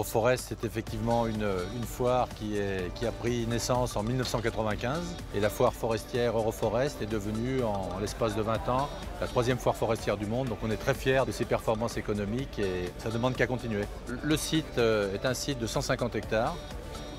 Euroforest, c'est effectivement une foire qui a pris naissance en 1995 et la foire forestière Euroforest est devenue en l'espace de 20 ans la 3e foire forestière du monde. Donc on est très fiers de ses performances économiques et ça ne demande qu'à continuer. Le site est un site de 150 hectares.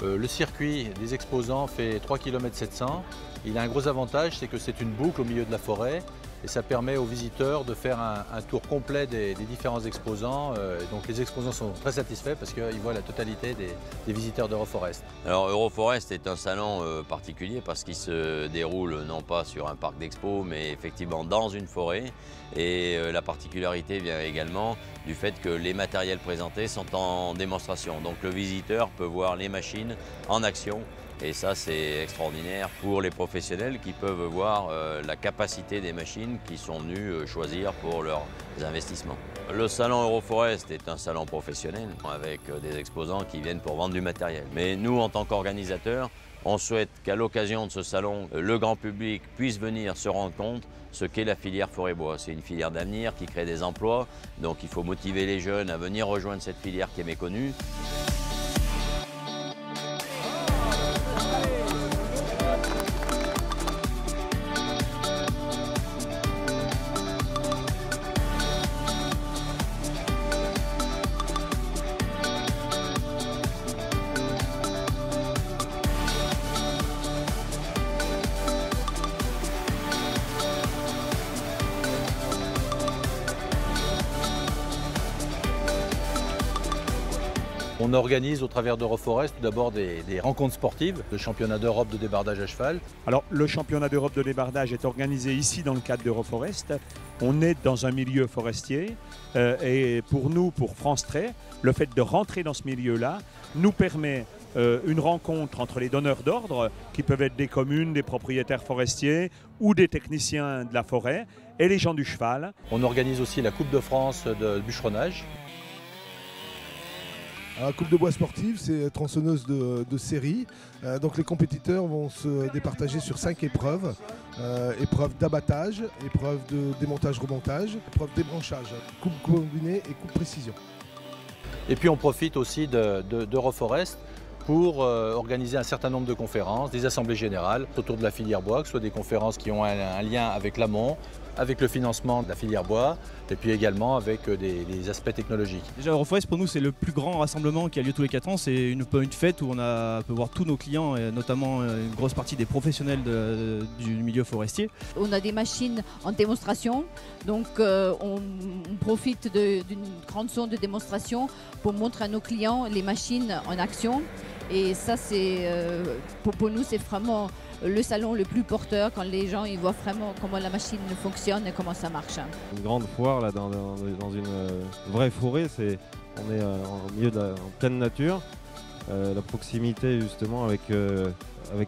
Le circuit des exposants fait 3 km 700. Il a un gros avantage, c'est que c'est une boucle au milieu de la forêt et ça permet aux visiteurs de faire un tour complet des différents exposants. Donc les exposants sont très satisfaits parce qu'ils voient la totalité des visiteurs d'Euroforest. Alors Euroforest est un salon particulier parce qu'il se déroule non pas sur un parc d'expo mais effectivement dans une forêt. Et la particularité vient également du fait que les matériels présentés sont en démonstration. Donc le visiteur peut voir les machines en action. Et ça, c'est extraordinaire pour les professionnels qui peuvent voir la capacité des machines qu'ils sont venus choisir pour leurs investissements. Le salon Euroforest est un salon professionnel avec des exposants qui viennent pour vendre du matériel. Mais nous, en tant qu'organisateurs, on souhaite qu'à l'occasion de ce salon, le grand public puisse venir se rendre compte ce qu'est la filière forêt-bois. C'est une filière d'avenir qui crée des emplois, donc il faut motiver les jeunes à venir rejoindre cette filière qui est méconnue. On organise au travers d'Euroforest tout d'abord des rencontres sportives, le championnat d'Europe de débardage à cheval. Alors le championnat d'Europe de débardage est organisé ici dans le cadre d'Euroforest. On est dans un milieu forestier et pour nous, pour France Trait, le fait de rentrer dans ce milieu-là nous permet une rencontre entre les donneurs d'ordre qui peuvent être des communes, des propriétaires forestiers ou des techniciens de la forêt et les gens du cheval. On organise aussi la Coupe de France de bûcheronnage. La Coupe de bois sportive, c'est tronçonneuse de série. Donc les compétiteurs vont se départager sur 5 épreuves. Épreuve d'abattage, épreuve de démontage-remontage, épreuve débranchage, coupe combinée et coupe précision. Et puis on profite aussi d'Euroforest pour organiser un certain nombre de conférences, des assemblées générales autour de la filière bois, que ce soit des conférences qui ont un lien avec l'amont, avec le financement de la filière bois et puis également avec des aspects technologiques. Déjà Euroforest pour nous c'est le plus grand rassemblement qui a lieu tous les 4 ans, c'est une fête où on peut voir tous nos clients et notamment une grosse partie des professionnels du milieu forestier. On a des machines en démonstration, donc on profite d'une grande zone de démonstration pour montrer à nos clients les machines en action et ça c'est pour nous c'est vraiment le salon le plus porteur quand les gens ils voient vraiment comment la machine fonctionne et comment ça marche. Une grande foire là, dans une vraie forêt, on est en milieu en pleine nature. La proximité justement avec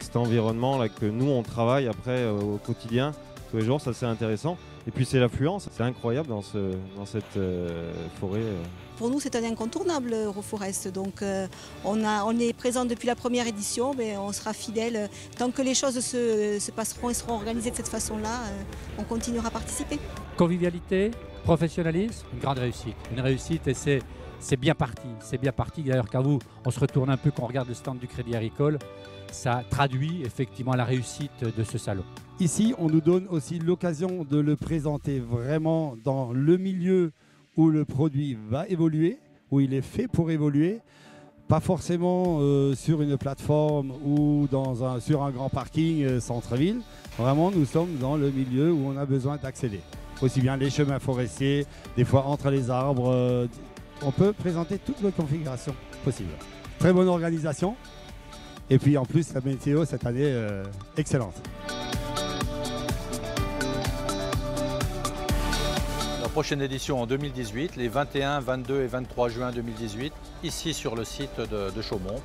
cet environnement là, que nous on travaille après au quotidien, tous les jours, ça c'est intéressant. Et puis c'est l'affluence, c'est incroyable dans cette forêt. Pour nous, c'est un incontournable Euroforest. Donc, on est présent depuis la première édition, mais on sera fidèle. Tant que les choses se passeront et seront organisées de cette façon-là, on continuera à participer. Convivialité, professionnalisme, une grande réussite. Une réussite et c'est bien parti. C'est bien parti. D'ailleurs, quand on se retourne un peu, quand on regarde le stand du Crédit Agricole, ça traduit effectivement la réussite de ce salon. Ici, on nous donne aussi l'occasion de le présenter vraiment dans le milieu où le produit va évoluer, où il est fait pour évoluer, pas forcément sur une plateforme ou sur un grand parking centre-ville. Vraiment, nous sommes dans le milieu où on a besoin d'accéder. Aussi bien les chemins forestiers, des fois entre les arbres. On peut présenter toutes les configurations possibles. Très bonne organisation. Et puis en plus, la météo cette année, excellente. La prochaine édition en 2018, les 21, 22 et 23 juin 2018, ici sur le site de Chaumont.